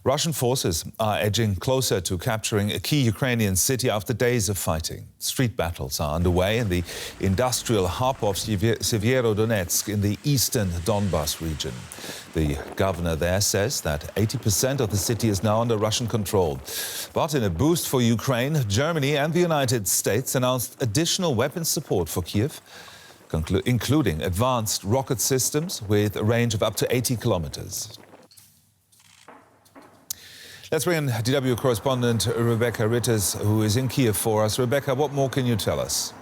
Russian forces are edging closer to capturing a key Ukrainian city after days of fighting. Street battles are underway in the industrial hub of Sievierodonetsk in the eastern Donbas region. The governor there says that 80% of the city is now under Russian control. But in a boost for Ukraine, Germany and the United States announced additional weapons support for Kyiv, including advanced rocket systems with a range of up to 80 kilometers. Let's bring in DW correspondent Rebecca Ritter, who is in Kyiv for us. Rebecca, what more can you tell us?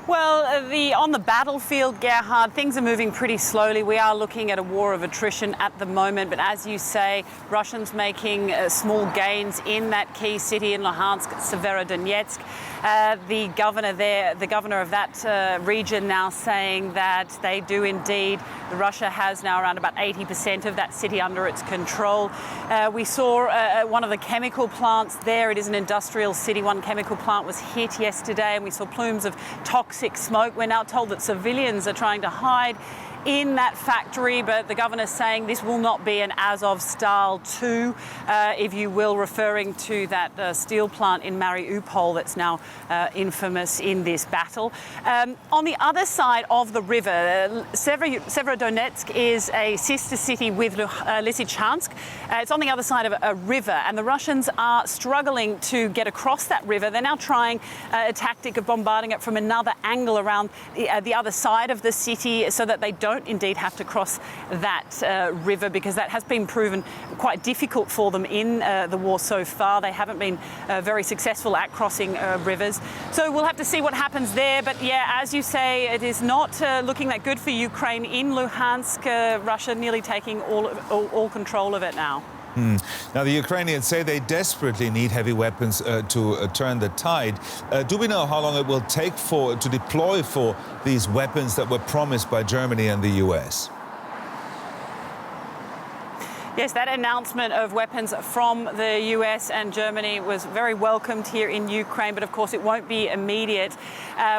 Well, on the battlefield, Gerhard, things are moving pretty slowly. We are looking at a war of attrition at the moment. But as you say, Russians making small gains in that key city in Luhansk, Sievierodonetsk. The governor of that region now saying that they do indeed. Russia has now around about 80% of that city under its control. We saw one of the chemical plants there. It is an industrial city. One chemical plant was hit yesterday, and we saw plumes of toxic smoke. We're now told that civilians are trying to hide in that factory, but the governor's saying this will not be an Azovstal 2, if you will, referring to that steel plant in Mariupol that's now infamous in this battle. On the other side of the river, Sievierodonetsk is a sister city with Lyssychansk. It's on the other side of a river, and the Russians are struggling to get across that river. They're now trying a tactic of bombarding it from another angle around the other side of the city so that they don't indeed have to cross that river, because that has been proven quite difficult for them in the war so far. They haven't been very successful at crossing rivers. So we'll have to see what happens there. But yeah, as you say, it is not looking that good for Ukraine in Luhansk. Russia nearly taking all control of it now. Now, the Ukrainians say they desperately need heavy weapons to turn the tide. Do we know how long it will take to deploy for these weapons that were promised by Germany and the US? Yes, that announcement of weapons from the US and Germany was very welcomed here in Ukraine, but of course it won't be immediate.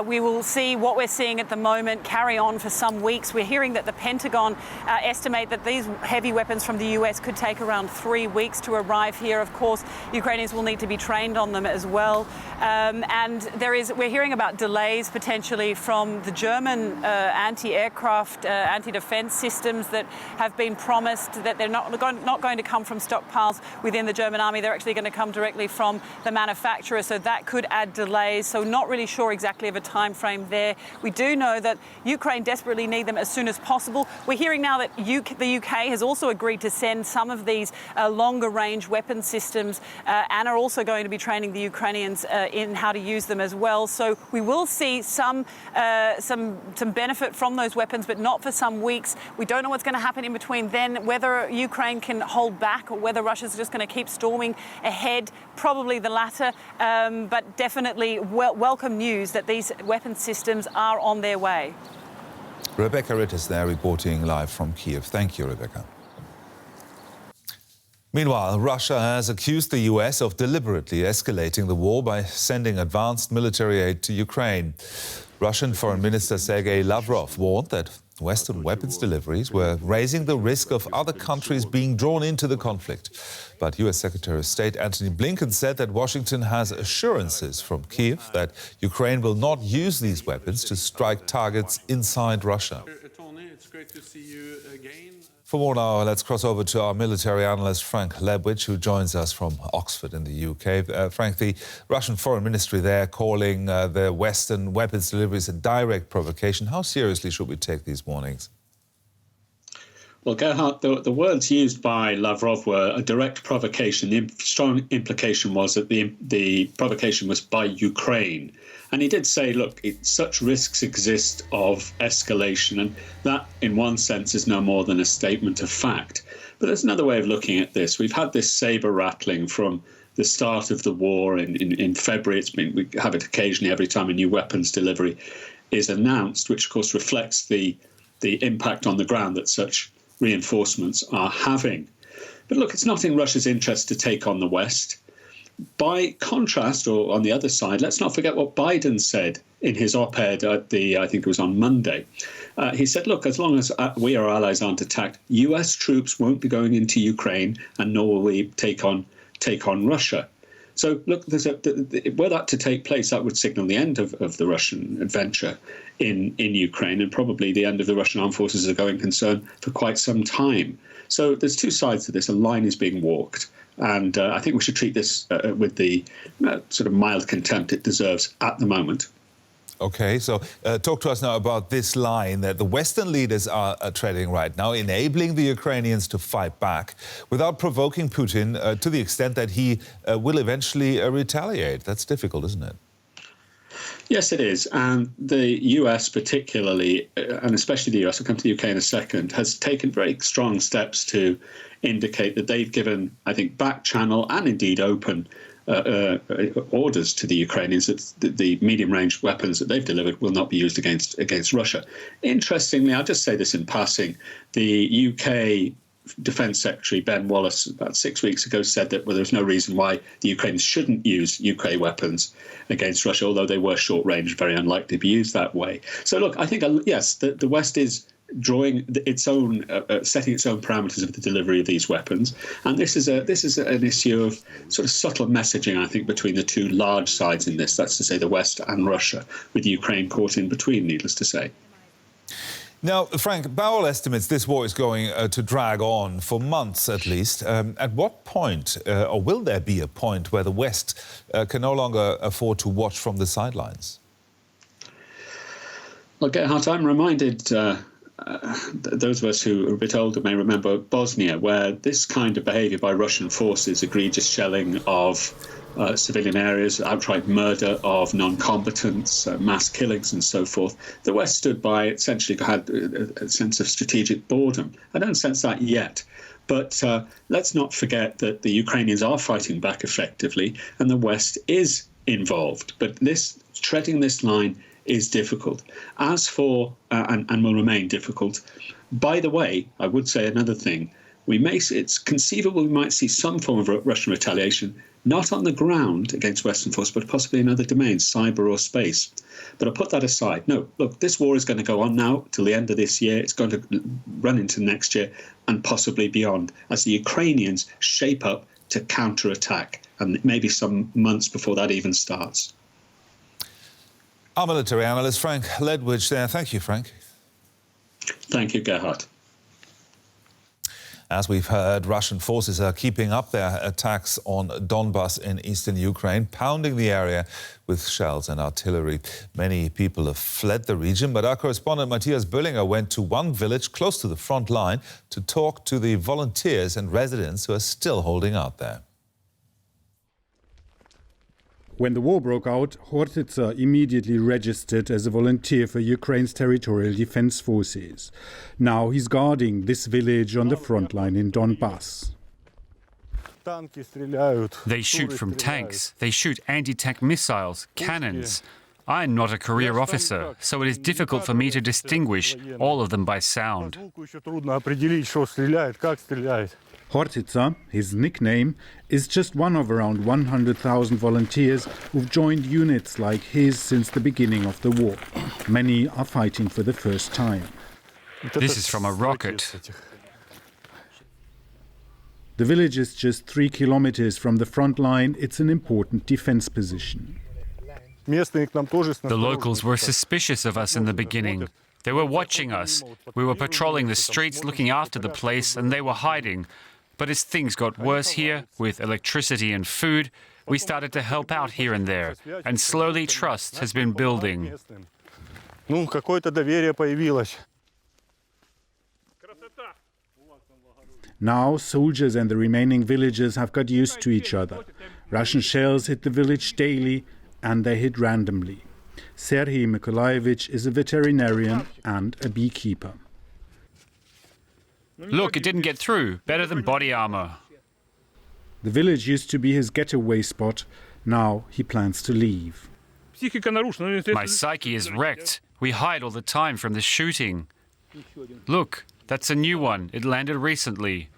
We will see what we're seeing at the moment carry on for some weeks. We're hearing that the Pentagon estimate that these heavy weapons from the US could take around 3 weeks to arrive here. Of course, Ukrainians will need to be trained on them as well. And we're hearing about delays potentially from the German anti-aircraft, anti-defense systems that have been promised, that they're not going to come from stockpiles within the German army. They're actually going to come directly from the manufacturer, so that could add delays. So not really sure exactly of a time frame there. We do know that Ukraine desperately need them as soon as possible. We're hearing now that the UK has also agreed to send some of these longer range weapon systems and are also going to be training the Ukrainians in how to use them as well. So we will see some benefit from those weapons, but not for some weeks. We don't know what's going to happen in between then, whether Ukraine can hold back or whether Russia's just going to keep storming ahead. Probably the latter, but definitely welcome news that these weapon systems are on their way. Rebecca Ritter there reporting live from Kyiv. Thank you, Rebecca. Meanwhile, Russia has accused the US of deliberately escalating the war by sending advanced military aid to Ukraine. Russian Foreign Minister Sergei Lavrov warned that Western weapons deliveries were raising the risk of other countries being drawn into the conflict. But US Secretary of State Antony Blinken said that Washington has assurances from Kyiv that Ukraine will not use these weapons to strike targets inside Russia. It's great to see you again. For more now, let's cross over to our military analyst Frank Lebwich, who joins us from Oxford in the UK. Frank, the Russian Foreign Ministry there calling the Western weapons deliveries a direct provocation. How seriously should we take these warnings? Well, Gerhard, the words used by Lavrov were a direct provocation. The strong implication was that the provocation was by Ukraine. And he did say, look, such risks exist of escalation, and that, in one sense, is no more than a statement of fact. But there's another way of looking at this. We've had this saber rattling from the start of the war in February. We have it occasionally every time a new weapons delivery is announced, which, of course, reflects the impact on the ground that such reinforcements are having. But look, it's not in Russia's interest to take on the West. By contrast, or on the other side, let's not forget what Biden said in his op-ed at I think it was on Monday. He said, look, as long as we, our allies, aren't attacked, US troops won't be going into Ukraine, and nor will we take on Russia. So, look, were that to take place, that would signal the end of the Russian adventure in Ukraine, and probably the end of the Russian armed forces as a going concern for quite some time. So there's two sides to this. A line is being walked. And I think we should treat this with the sort of mild contempt it deserves at the moment. OK, so talk to us now about this line that the Western leaders are treading right now, enabling the Ukrainians to fight back without provoking Putin to the extent that he will eventually retaliate. That's difficult, isn't it? Yes, it is. And the US particularly, and especially the US, I'll come to the UK in a second, has taken very strong steps to indicate that they've given, I think, back channel and indeed open orders to the Ukrainians that the medium-range weapons that they've delivered will not be used against Russia. Interestingly, I'll just say this in passing, the UK Defence Secretary Ben Wallace about 6 weeks ago said that there's no reason why the Ukrainians shouldn't use UK weapons against Russia, although they were short-range, very unlikely to be used that way. So look, I think, yes, the West is drawing its own, setting its own parameters of the delivery of these weapons, and this is an issue of sort of subtle messaging, I think, between the two large sides in this. That's to say, the West and Russia, with Ukraine caught in between, needless to say. Now, Frank, by all estimates, this war is going to drag on for months at least. At what point, or will there be a point where the West can no longer afford to watch from the sidelines? Well, Gerhard, I'm reminded, those of us who are a bit older may remember Bosnia, where this kind of behaviour by Russian forces, egregious shelling of civilian areas, outright murder of non-combatants, mass killings and so forth. The West stood by, essentially had a sense of strategic boredom. I don't sense that yet. But let's not forget that the Ukrainians are fighting back effectively and the West is involved. But treading this line is difficult. As for, and will remain difficult, by the way, I would say another thing. It's conceivable we might see some form of Russian retaliation, not on the ground against Western forces, but possibly in other domains, cyber or space. But I'll put that aside. No, look, this war is going to go on now till the end of this year. It's going to run into next year and possibly beyond as the Ukrainians shape up to counterattack, and maybe some months before that even starts. Our military analyst, Frank Ledwidge, there. Thank you, Frank. Thank you, Gerhard. As we've heard, Russian forces are keeping up their attacks on Donbas in eastern Ukraine, pounding the area with shells and artillery. Many people have fled the region, but our correspondent Matthias Böllinger went to one village close to the front line to talk to the volunteers and residents who are still holding out there. When the war broke out, Hortitsa immediately registered as a volunteer for Ukraine's territorial defense forces. Now he's guarding this village on the front line in Donbas. They shoot from tanks, they shoot anti-tank missiles, cannons. I'm not a career officer, so it is difficult for me to distinguish all of them by sound. Hortitsa, his nickname, is just one of around 100,000 volunteers who've joined units like his since the beginning of the war. Many are fighting for the first time. This is from a rocket. The village is just 3 kilometers from the front line. It's an important defense position. The locals were suspicious of us in the beginning. They were watching us. We were patrolling the streets, looking after the place, and they were hiding. But as things got worse here, with electricity and food, we started to help out here and there, and slowly trust has been building. Now soldiers and the remaining villagers have got used to each other. Russian shells hit the village daily, and they hit randomly. Serhiy Mykolaievich is a veterinarian and a beekeeper. Look, it didn't get through. Better than body armor. The village used to be his getaway spot. Now he plans to leave. My psyche is wrecked. We hide all the time from the shooting. Look, that's a new one. It landed recently.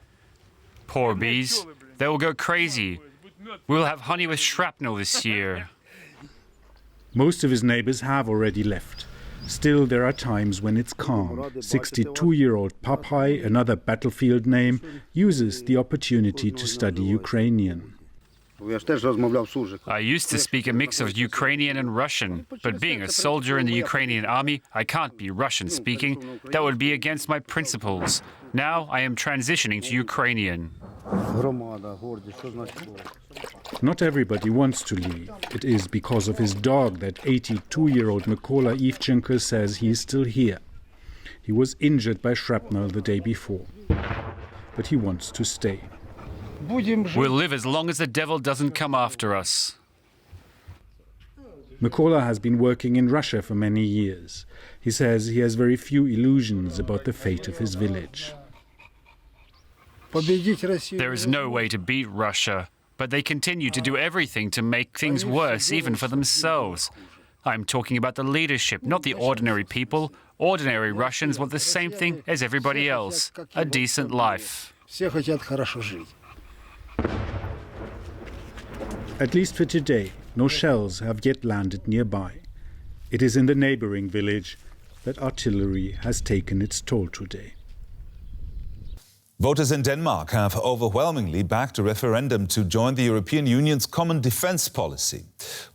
Poor bees. They will go crazy. We will have honey with shrapnel this year. Most of his neighbors have already left. Still, there are times when it's calm. 62-year-old Papai, another battlefield name, uses the opportunity to study Ukrainian. I used to speak a mix of Ukrainian and Russian, but being a soldier in the Ukrainian army, I can't be Russian-speaking. That would be against my principles. Now I am transitioning to Ukrainian. Not everybody wants to leave. It is because of his dog that 82-year-old Mykola Ivchenko says he is still here. He was injured by shrapnel the day before, but he wants to stay. We'll live as long as the devil doesn't come after us. Mykola has been working in Russia for many years. He says he has very few illusions about the fate of his village. There is no way to beat Russia, but they continue to do everything to make things worse, even for themselves. I'm talking about the leadership, not the ordinary people. Ordinary Russians want the same thing as everybody else, a decent life. At least for today, no shells have yet landed nearby. It is in the neighboring village that artillery has taken its toll today. Voters in Denmark have overwhelmingly backed a referendum to join the European Union's common defence policy.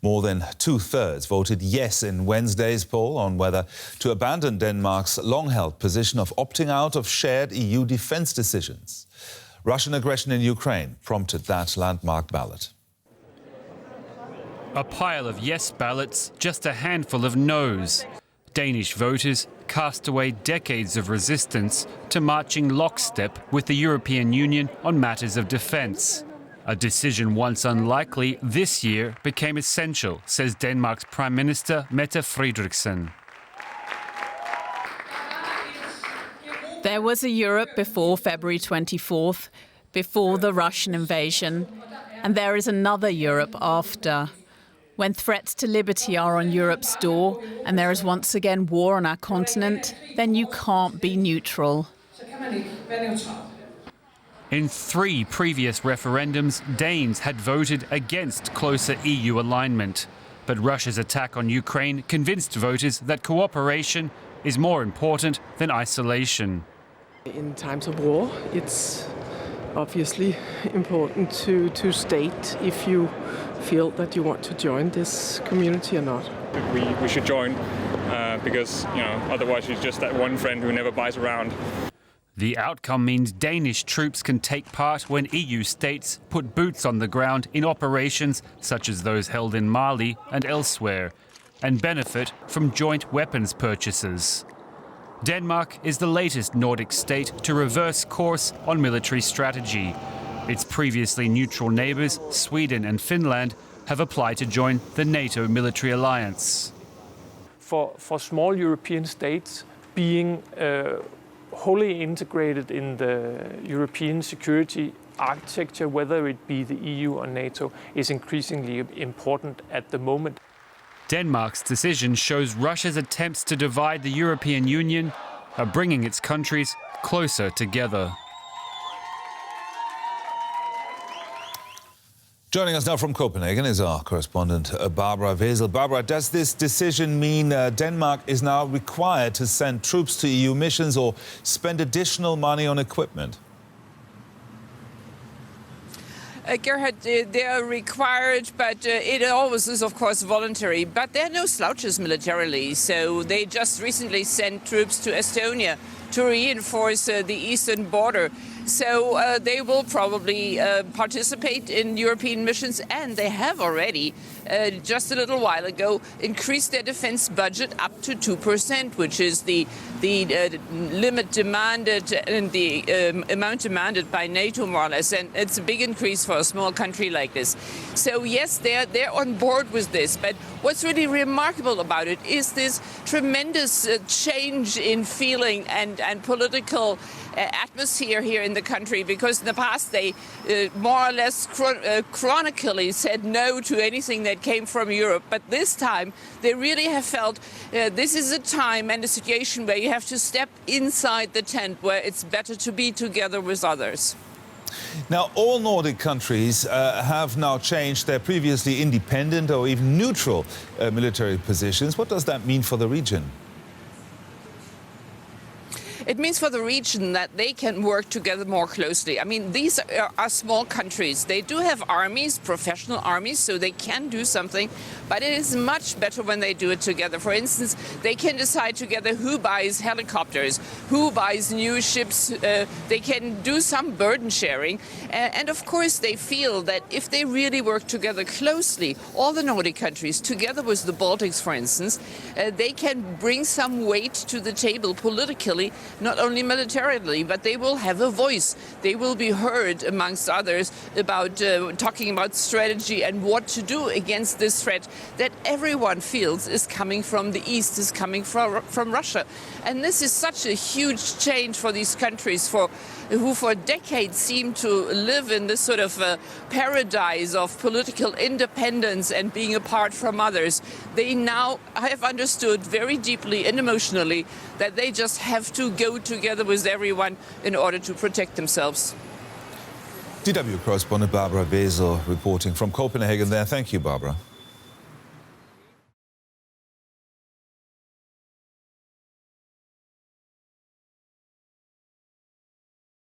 More than two-thirds voted yes in Wednesday's poll on whether to abandon Denmark's long-held position of opting out of shared EU defence decisions. Russian aggression in Ukraine prompted that landmark ballot. A pile of yes ballots, just a handful of no's. Danish voters cast away decades of resistance to marching lockstep with the European Union on matters of defence. A decision once unlikely this year became essential, says Denmark's Prime Minister Mette Frederiksen. There was a Europe before February 24th, before the Russian invasion, and there is another Europe after. When threats to liberty are on Europe's door and there is once again war on our continent, then you can't be neutral. In 3 previous referendums, Danes had voted against closer EU alignment. But Russia's attack on Ukraine convinced voters that cooperation is more important than isolation. In times of war, it's obviously important to state if you feel that you want to join this community or not. We should join because, otherwise she's just that one friend who never buys around. The outcome means Danish troops can take part when EU states put boots on the ground in operations such as those held in Mali and elsewhere, and benefit from joint weapons purchases. Denmark is the latest Nordic state to reverse course on military strategy. Its previously neutral neighbours, Sweden and Finland, have applied to join the NATO military alliance. For small European states, being wholly integrated in the European security architecture, whether it be the EU or NATO, is increasingly important at the moment. Denmark's decision shows Russia's attempts to divide the European Union are bringing its countries closer together. Joining us now from Copenhagen is our correspondent Barbara Wesel. Barbara, does this decision mean Denmark is now required to send troops to EU missions or spend additional money on equipment? Gerhard, they are required, but it always is, of course, voluntary. But there are no slouches militarily, so they just recently sent troops to Estonia to reinforce the eastern border. So they will probably participate in European missions, and they have already, just a little while ago, increased their defense budget up to 2%, which is the limit demanded and the amount demanded by NATO, more or less. And it's a big increase for a small country like this. So yes, they're on board with this. But what's really remarkable about it is this tremendous change in feeling and political atmosphere here in the country, because in the past they more or less chronically said no to anything that came from Europe. But this time they really have felt this is a time and a situation where you have to step inside the tent, where it's better to be together with others. Now, all Nordic countries have now changed their previously independent or even neutral military positions. What does that mean for the region? It means for the region that they can work together more closely. I mean, these are small countries. They do have armies, professional armies, so they can do something, but it is much better when they do it together. For instance, they can decide together who buys helicopters, who buys new ships. They can do some burden sharing. And of course, they feel that if they really work together closely, all the Nordic countries, together with the Baltics, for instance, they can bring some weight to the table politically, not only militarily, but they will have a voice. They will be heard, amongst others, about talking about strategy and what to do against this threat that everyone feels is coming from the east, is coming from Russia. And this is such a huge change for these countries who for decades seem to live in this sort of paradise of political independence and being apart from others. They now have understood very deeply and emotionally that they just have to go together with everyone in order to protect themselves. DW correspondent Barbara Wesel reporting from Copenhagen there. Thank you, Barbara.